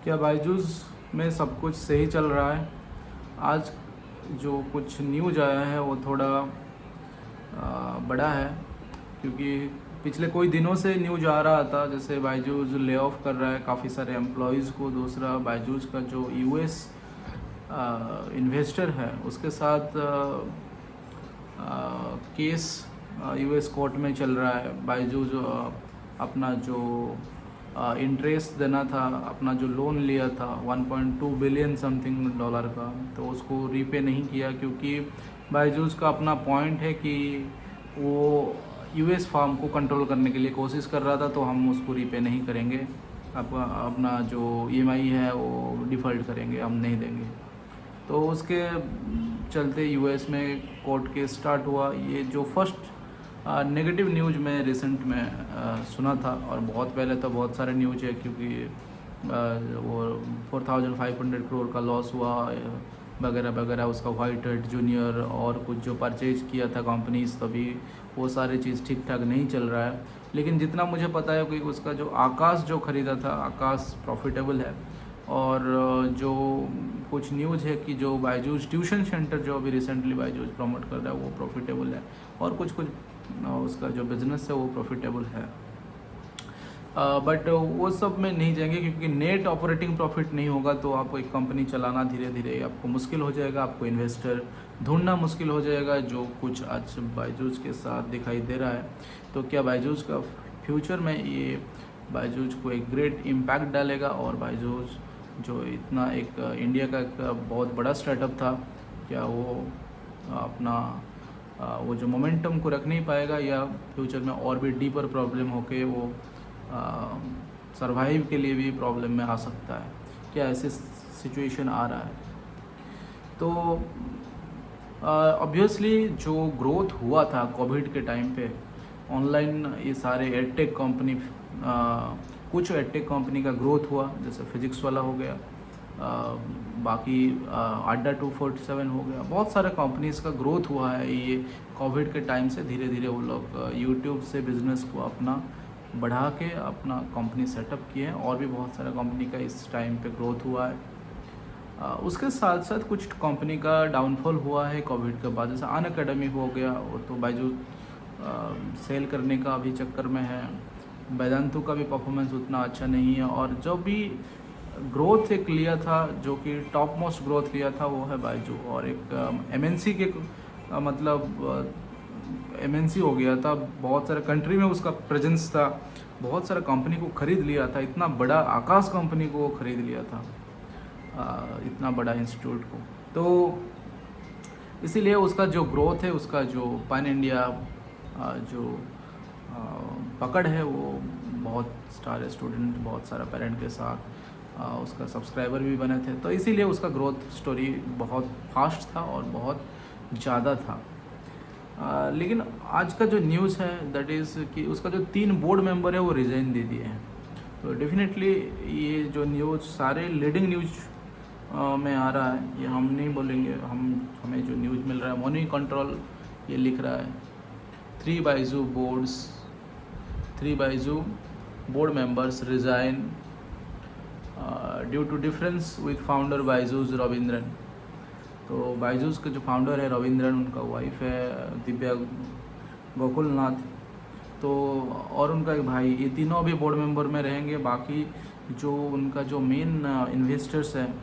क्या बायजूस में सब कुछ सही चल रहा है? आज जो कुछ न्यूज़ आया है वो थोड़ा बड़ा है, क्योंकि पिछले कोई दिनों से न्यूज़ आ रहा था जैसे बायजूस ले ऑफ कर रहा है काफ़ी सारे एम्प्लॉयज़ को। दूसरा, बायजूस का जो यूएस इन्वेस्टर है उसके साथ केस यूएस कोर्ट में चल रहा है। बायजूस अपना जो इंटरेस्ट देना था, अपना जो लोन लिया था 1.2 बिलियन समथिंग डॉलर का, तो उसको रीपे नहीं किया, क्योंकि बायजूस का अपना पॉइंट है कि वो यूएस फार्म को कंट्रोल करने के लिए कोशिश कर रहा था, तो हम उसको रीपे नहीं करेंगे, अपना जो ईएमआई है वो डिफ़ॉल्ट करेंगे, हम नहीं देंगे। तो उसके चलते यूएस में कोर्ट केस स्टार्ट हुआ। ये जो फर्स्ट नेगेटिव न्यूज़ मैं रिसेंट में सुना था, और बहुत पहले तो बहुत सारे न्यूज़ है, क्योंकि वो 4,500 करोड़ का लॉस हुआ वगैरह वगैरह, उसका वाइट हेड जूनियर और कुछ जो परचेज किया था कंपनीज, तभी वो सारी चीज़ ठीक ठाक नहीं चल रहा है। लेकिन जितना मुझे पता है कि उसका जो आकाश जो ख़रीदा था, आकाश प्रॉफिटेबल है। और जो कुछ न्यूज़ है कि जो बायजूस ट्यूशन सेंटर जो अभी रिसेंटली बायजूस प्रमोट कर रहा है वो प्रॉफिटेबल है, और कुछ कुछ उसका जो बिज़नेस है वो प्रॉफिटेबल है। बट वो सब में नहीं जाएंगे, क्योंकि नेट ऑपरेटिंग प्रॉफिट नहीं होगा तो आपको एक कंपनी चलाना धीरे धीरे आपको मुश्किल हो जाएगा, आपको इन्वेस्टर ढूंढना मुश्किल हो जाएगा, जो कुछ आज बायजूस के साथ दिखाई दे रहा है। तो क्या बायजूस का फ्यूचर में ये बायजूस को एक ग्रेट इम्पैक्ट डालेगा, और बायजूस जो इतना एक इंडिया का एक बहुत बड़ा स्टार्टअप था, क्या वो अपना वो जो मोमेंटम को रख नहीं पाएगा, या फ्यूचर में और भी डीपर प्रॉब्लम होके वो सरवाइव के लिए भी प्रॉब्लम में आ सकता है? क्या ऐसे सिचुएशन आ रहा है? तो ऑब्वियसली जो ग्रोथ हुआ था कोविड के टाइम पे ऑनलाइन, ये सारे एडटेक कंपनी, कुछ एडटेक कंपनी का ग्रोथ हुआ, जैसे फिजिक्स वाला हो गया, बाकी अड्डा 247 हो गया, बहुत सारे कंपनीज का ग्रोथ हुआ है ये कोविड के टाइम से। धीरे धीरे वो लोग यूट्यूब से बिज़नेस को अपना बढ़ा के अपना कंपनी सेटअप किए हैं, और भी बहुत सारा कंपनी का इस टाइम पे ग्रोथ हुआ है। उसके साथ साथ कुछ कंपनी का डाउनफॉल हुआ है कोविड के बाद, जैसे अनअकैडमी हो गया, वो तो बायजूस सेल करने का अभी चक्कर में है। वेदांतु का भी परफॉर्मेंस उतना अच्छा नहीं है, और जो भी ग्रोथ एक लिया था, जो कि टॉप मोस्ट ग्रोथ लिया था, वो है बायजू। और एक एमएनसी के मतलब एमएनसी हो गया था, बहुत सारे कंट्री में उसका प्रेजेंस था, बहुत सारा कंपनी को ख़रीद लिया था, इतना बड़ा आकाश कंपनी को ख़रीद लिया था, इतना बड़ा इंस्टीट्यूट को। तो इसीलिए उसका जो ग्रोथ है, उसका जो पैन इंडिया जो पकड़ है, वो बहुत सारे स्टूडेंट, बहुत सारा पेरेंट के साथ उसका सब्सक्राइबर भी बने थे, तो इसीलिए उसका ग्रोथ स्टोरी बहुत फास्ट था और बहुत ज़्यादा था। लेकिन आज का जो न्यूज़ है दैट इज़ कि उसका जो 3 बोर्ड मेंबर है वो रिज़ाइन दे दिए हैं। तो डेफिनेटली ये जो न्यूज़ सारे लीडिंग न्यूज़ में आ रहा है, ये हम नहीं बोलेंगे, हमें जो न्यूज़ मिल रहा है मॉर्निंग कंट्रोल ये लिख रहा है 3 Byju board members resign due to difference with founder Byju's Raveendran. तो बायजूस के जो फाउंडर है रविंद्रन, उनका वाइफ है दिव्या गोकुलनाथ, तो और उनका एक भाई, ये तीनों अभी बोर्ड मेंबर में रहेंगे। बाकी जो उनका जो मेन इन्वेस्टर्स है,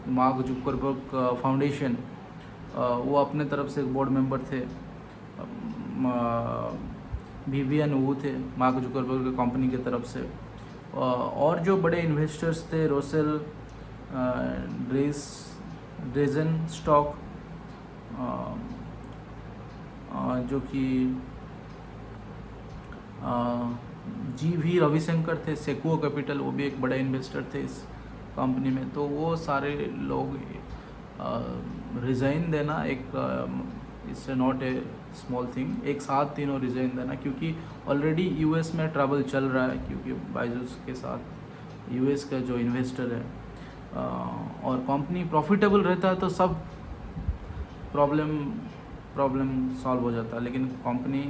मार्क जुकरबर्ग फाउंडेशन, वो अपने तरफ से बोर्ड मेंबर थे, विवियन वू थे मार्क जुकरबर्ग कंपनी की तरफ से, और जो बड़े इन्वेस्टर्स थे रोसेल ड्रेजन स्टॉक, जो कि GV रविशंकर थे, सेकुओ कैपिटल, वो भी एक बड़े इन्वेस्टर थे इस कंपनी में। तो वो सारे लोग रिज़ाइन देना एक इससे नॉट ए स्मॉल थिंग, एक साथ तीनों रिज़ाइन देना, क्योंकि ऑलरेडी यूएस में ट्रबल चल रहा है, क्योंकि बायजूस के साथ यूएस का जो इन्वेस्टर है, और कंपनी प्रॉफिटेबल रहता है तो सब प्रॉब्लम सॉल्व हो जाता है। लेकिन कंपनी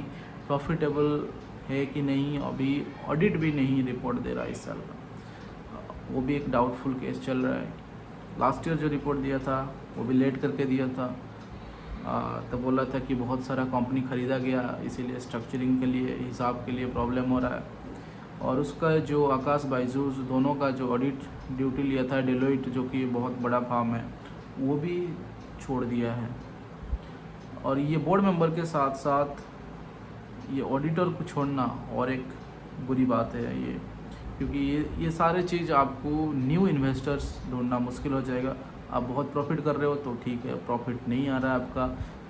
प्रॉफिटेबल है कि नहीं, अभी ऑडिट भी नहीं रिपोर्ट दे रहा इस साल का। वो भी एक डाउटफुल केस चल रहा है। लास्ट ईयर जो रिपोर्ट दिया था वो भी लेट करके दिया था। तो बोला था कि बहुत सारा कंपनी ख़रीदा गया, इसीलिए स्ट्रक्चरिंग के लिए, हिसाब के लिए प्रॉब्लम हो रहा है। और उसका जो आकाश बायजूस दोनों का जो ऑडिट ड्यूटी लिया था डेलोइट, जो कि बहुत बड़ा फर्म है, वो भी छोड़ दिया है। और ये बोर्ड मेंबर के साथ साथ ये ऑडिटर को छोड़ना और एक बुरी बात है ये, क्योंकि ये सारे चीज़ आपको न्यू इन्वेस्टर्स ढूंढना मुश्किल हो जाएगा। आप बहुत प्रॉफिट कर रहे हो तो ठीक है, प्रॉफिट नहीं आ रहा है आपका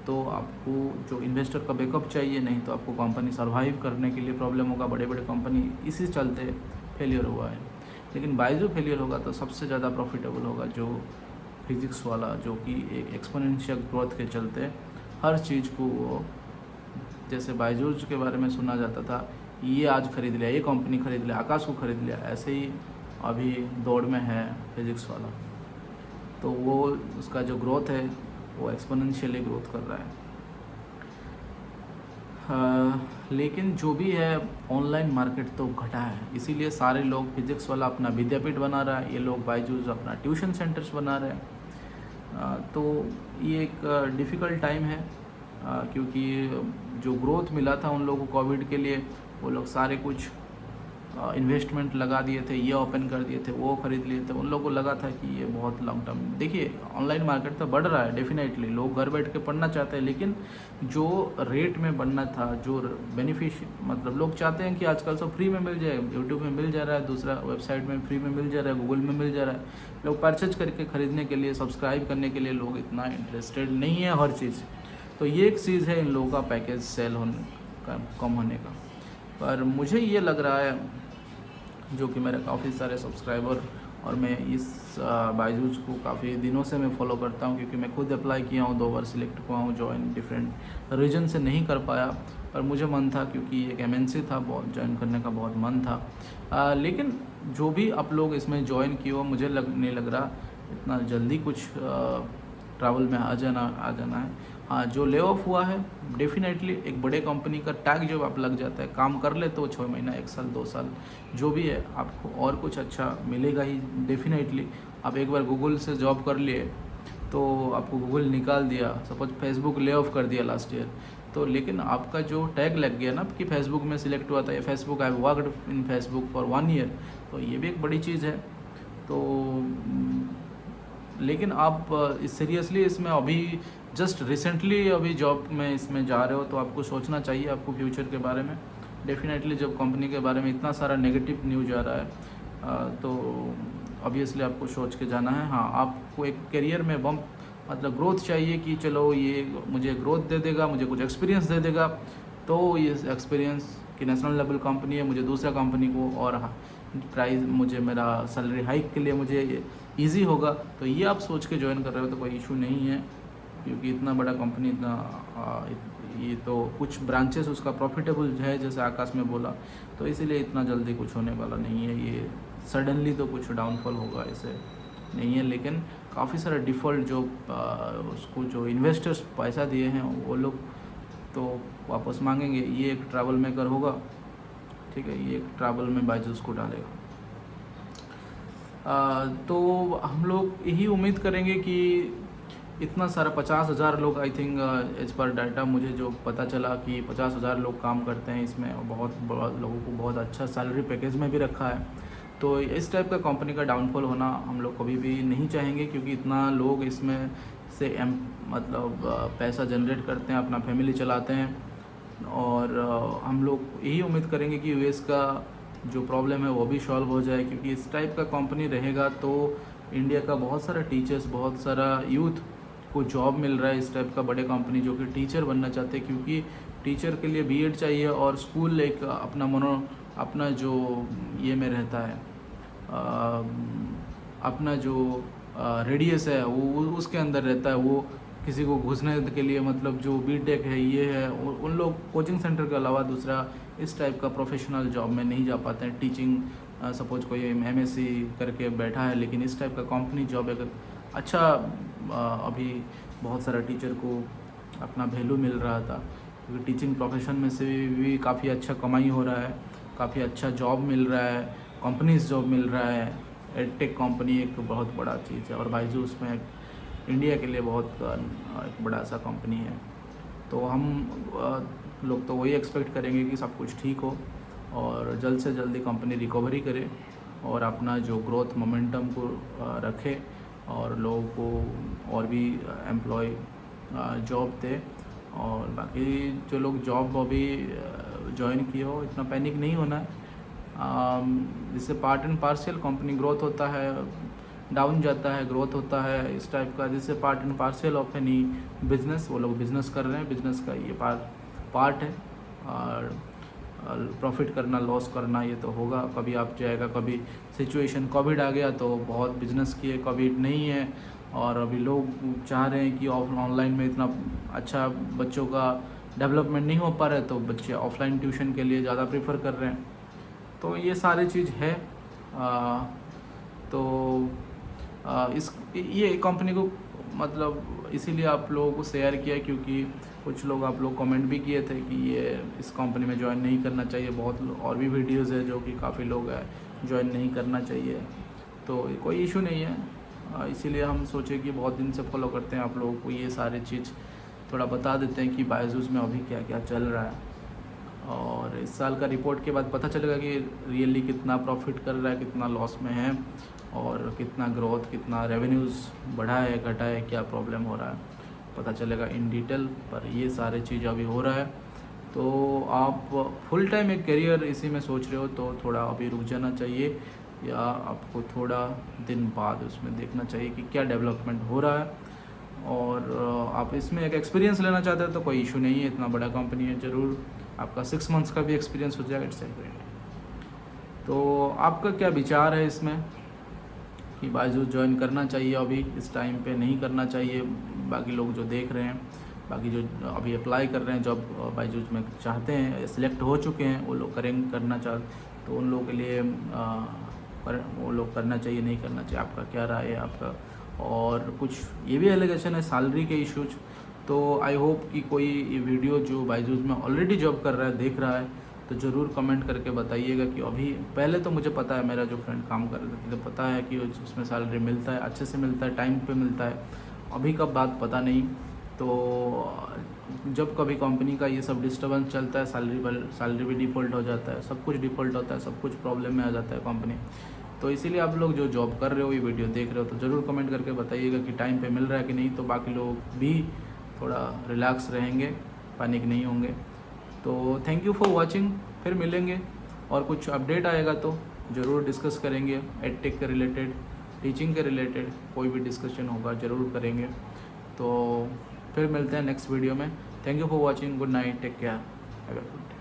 तो आपको जो इन्वेस्टर का बैकअप चाहिए, नहीं तो आपको कंपनी सर्वाइव करने के लिए प्रॉब्लम होगा। बड़े बड़े कंपनी इसी चलते फेलियर हुआ है। लेकिन बायजू फेलियर होगा तो सबसे ज़्यादा प्रॉफिटेबल होगा जो फिज़िक्स वाला, जो कि एक एक्सपोनेंशियल ग्रोथ के चलते हर चीज़ को, जैसे बायजूस के बारे में सुना जाता था ये आज ख़रीद लिया, ये कंपनी ख़रीद लिया, आकाश को ख़रीद लिया, ऐसे ही अभी दौड़ में है फिज़िक्स वाला। तो वो उसका जो ग्रोथ है वो एक्सपोनेंशियली ग्रोथ कर रहा है। लेकिन जो भी है ऑनलाइन मार्केट तो घटा है, इसीलिए सारे लोग फिज़िक्स वाला अपना विद्यापीठ बना रहा है, ये लोग बायजूस अपना ट्यूशन सेंटर्स बना रहे हैं। तो ये एक डिफ़िकल्ट टाइम है, क्योंकि जो ग्रोथ मिला था उन लोगों को कोविड के लिए, वो लोग सारे कुछ इन्वेस्टमेंट लगा दिए थे, ये ओपन कर दिए थे, वो ख़रीद लिए थे। उन लोगों को लगा था कि ये बहुत लॉन्ग टर्म, देखिए ऑनलाइन मार्केट तो बढ़ रहा है डेफिनेटली, लोग घर बैठ के पढ़ना चाहते हैं, लेकिन जो रेट में बढ़ना था, जो मतलब लोग चाहते हैं कि आजकल सब फ्री में मिल जाए, यूट्यूब में मिल जा रहा है, दूसरा वेबसाइट में फ्री में मिल जा रहा है, गूगल में मिल जा रहा है। लोग परचेज करके ख़रीदने के लिए, सब्सक्राइब करने के लिए लोग इतना इंटरेस्टेड नहीं है हर चीज़। तो ये एक चीज़ है इन लोगों का पैकेज सेल होने का, कम होने का। पर मुझे ये लग रहा है, जो कि मेरे काफ़ी सारे सब्सक्राइबर, और मैं इस बायजूस को काफ़ी दिनों से मैं फॉलो करता हूँ, क्योंकि मैं खुद अप्लाई किया हूँ, 2 बार सिलेक्ट हुआ हूँ, ज्वाइन डिफरेंट रीजन से नहीं कर पाया, पर मुझे मन था क्योंकि एक MNC था, बहुत ज्वाइन करने का बहुत मन था। लेकिन जो भी आप लोग इसमें ज्वाइन किए हो, मुझे नहीं लग रहा इतना जल्दी कुछ ट्रैवल में आ जाना है। हाँ, जो ले ऑफ हुआ है डेफिनेटली एक बड़े कंपनी का टैग जब आप लग जाता है, काम कर ले तो 6 महीना, 1 साल, 2 साल जो भी है, आपको और कुछ अच्छा मिलेगा ही डेफिनेटली। आप एक बार गूगल से जॉब कर लिए तो आपको गूगल निकाल दिया, सपोज फेसबुक ले ऑफ कर दिया लास्ट ईयर, तो लेकिन आपका जो टैग लग गया ना कि फेसबुक में सिलेक्ट हुआ था, या Facebook I worked in Facebook for 1 year, तो ये भी एक बड़ी चीज़ है। तो लेकिन आप सीरियसली इसमें अभी जस्ट रिसेंटली अभी जॉब में इसमें जा रहे हो, तो आपको सोचना चाहिए आपको फ्यूचर के बारे में। डेफिनेटली जब कंपनी के बारे में इतना सारा नेगेटिव न्यूज़ आ रहा है, तो ऑब्वियसली आपको सोच के जाना है। हाँ, आपको एक करियर में बम्प, मतलब ग्रोथ चाहिए कि चलो ये मुझे ग्रोथ दे देगा, मुझे कुछ एक्सपीरियंस दे देगा, तो ये एक्सपीरियंस कि नेशनल लेवल कंपनी है, मुझे दूसरा कंपनी को और प्राइस, मुझे मेरा सैलरी हाइक के लिए मुझे ईजी होगा, तो ये आप सोच के ज्वाइन कर रहे हो तो कोई इशू नहीं है, क्योंकि इतना बड़ा कंपनी, ये तो कुछ ब्रांचेस उसका प्रॉफिटेबल है, जैसे आकाश में बोला, तो इसीलिए इतना जल्दी कुछ होने वाला नहीं है। ये सडनली तो कुछ डाउनफॉल होगा ऐसे नहीं है, लेकिन काफ़ी सारा डिफ़ॉल्ट जो उसको जो इन्वेस्टर्स पैसा दिए हैं वो लोग तो वापस मांगेंगे। ये एक ट्रैवल मेकर होगा, ठीक है, ये एक ट्रैवल में बायजूस को डालेगा। तो हम लोग यही उम्मीद करेंगे कि इतना सारा 50,000 लोग, I think as per data मुझे जो पता चला कि 50,000 लोग काम करते हैं इसमें, और बहुत लोगों को बहुत अच्छा सैलरी पैकेज में भी रखा है। तो इस टाइप का कंपनी का डाउनफॉल होना हम लोग कभी भी नहीं चाहेंगे, क्योंकि इतना लोग इसमें से मतलब पैसा जनरेट करते हैं, अपना फैमिली चलाते हैं। और हम लोग यही उम्मीद करेंगे कि यूएस का जो प्रॉब्लम है वो भी सॉल्व हो जाए, क्योंकि इस टाइप का कंपनी रहेगा तो इंडिया का बहुत सारा टीचर्स, बहुत सारा यूथ को जॉब मिल रहा है इस टाइप का बड़े कंपनी जो कि टीचर बनना चाहते हैं, क्योंकि टीचर के लिए बीएड चाहिए, और स्कूल एक अपना जो ये में रहता है, अपना जो रेडियस है वो उसके अंदर रहता है। वो किसी को घुसने के लिए, मतलब जो बीटेक है ये है, उन लोग कोचिंग सेंटर के अलावा दूसरा इस टाइप का प्रोफेशनल जॉब में नहीं जा पाते हैं। टीचिंग, सपोज कोई MSc करके बैठा है, लेकिन इस टाइप का कंपनी जॉब एक अच्छा, अभी बहुत सारा टीचर को अपना वैल्यू मिल रहा था, क्योंकि टीचिंग प्रोफेशन में से भी काफ़ी अच्छा कमाई हो रहा है, काफ़ी अच्छा जॉब मिल रहा है, कंपनीज जॉब मिल रहा है, एडटेक कंपनी एक बहुत बड़ा चीज़ है, और बायजूस में एक इंडिया के लिए बहुत एक बड़ा सा कंपनी है। तो हम लोग तो वही एक्सपेक्ट करेंगे कि सब कुछ ठीक हो और जल्द से जल्दी कंपनी रिकवरी करे और अपना जो ग्रोथ मोमेंटम को रखे और लोगों को और भी एम्प्लॉय जॉब दे। और बाकी जो लोग जॉब अभी ज्वाइन किए हो, इतना पैनिक नहीं होना है। जिससे part and partial company growth होता है, डाउन जाता है, ग्रोथ होता है, इस टाइप का। जिससे part and partial of any business, वो लोग बिजनेस कर रहे हैं, बिजनेस का ये पार्ट है। और प्रॉफिट करना, लॉस करना, ये तो होगा, कभी आप जाएगा। कभी सिचुएशन कोविड आ गया तो बहुत बिजनेस किए, कोविड नहीं है और अभी लोग चाह रहे हैं कि ऑनलाइन में इतना अच्छा बच्चों का डेवलपमेंट नहीं हो पा रहा है, तो बच्चे ऑफलाइन ट्यूशन के लिए ज़्यादा प्रेफर कर रहे हैं। तो ये सारी चीज़ है। तो ये कंपनी को मतलब इसीलिए आप लोगों को शेयर किया, क्योंकि कुछ लोग आप लोग कमेंट भी किए थे कि ये इस कंपनी में ज्वाइन नहीं करना चाहिए। बहुत और भी वीडियोज़ है जो कि काफ़ी लोग ज्वाइन नहीं करना चाहिए, तो कोई इशू नहीं है। इसीलिए हम सोचे कि बहुत दिन से फॉलो करते हैं आप लोगों को, ये सारी चीज़ थोड़ा बता देते हैं कि बायजूस में अभी क्या क्या चल रहा है। और इस साल का रिपोर्ट के बाद पता चलेगा कि रियली कितना प्रॉफिट कर रहा है, कितना लॉस में है, और कितना ग्रोथ, कितना रेवेन्यूज़ बढ़ा है, घटा है, क्या प्रॉब्लम हो रहा है, पता चलेगा इन डिटेल। पर ये सारे चीज़ अभी हो रहा है। तो आप फुल टाइम एक करियर इसी में सोच रहे हो तो थोड़ा अभी रुक जाना चाहिए, या आपको थोड़ा दिन बाद उसमें देखना चाहिए कि क्या डेवलपमेंट हो रहा है। और आप इसमें एक एक्सपीरियंस लेना चाहते हो तो कोई इशू नहीं है, इतना बड़ा कंपनी है, ज़रूर आपका 6 मंथ्स का भी एक्सपीरियंस हो जाएगा, इट्स ग्रेट। तो आपका क्या विचार है इसमें कि बायजूस ज्वाइन करना चाहिए अभी इस टाइम पे, नहीं करना चाहिए? बाकी लोग जो देख रहे हैं, बाकी जो अभी अप्लाई कर रहे हैं जॉब बायजूस में चाहते हैं, सिलेक्ट हो चुके हैं, वो लोग करना तो उन लोगों के लिए वो लोग करना चाहिए, नहीं करना चाहिए? आपका क्या राय है आपका? और कुछ ये भी एलिगेशन है सैलरी के इश्यूज, तो आई होप कि कोई ये वीडियो जो बायजूस में ऑलरेडी जॉब कर रहा है देख रहा है तो ज़रूर कमेंट करके बताइएगा कि अभी, पहले तो मुझे पता है, मेरा जो फ्रेंड काम कर रहे थे तो पता है कि उसमें सैलरी मिलता है, अच्छे से मिलता है, टाइम पे मिलता है। अभी का बात पता नहीं। तो जब कभी कंपनी का ये सब डिस्टर्बेंस चलता है, सैलरी भी डिफ़ॉल्ट हो जाता है, सब कुछ डिफ़ॉल्ट होता है, सब कुछ प्रॉब्लम में आ जाता है कंपनी। तो इसीलिए आप लोग जो जॉब कर रहे हो, ये वीडियो देख रहे हो, तो ज़रूर कमेंट करके बताइएगा कि टाइम पे मिल रहा है कि नहीं, तो बाकी लोग भी थोड़ा रिलैक्स रहेंगे, पैनिक नहीं होंगे। तो थैंक यू फॉर वॉचिंग, फिर मिलेंगे और कुछ अपडेट आएगा तो ज़रूर डिस्कस करेंगे। एडटेक के रिलेटेड, टीचिंग के रिलेटेड कोई भी डिस्कशन होगा ज़रूर करेंगे। तो फिर मिलते हैं नेक्स्ट वीडियो में। Thank you for watching, good night, take care, have a good day.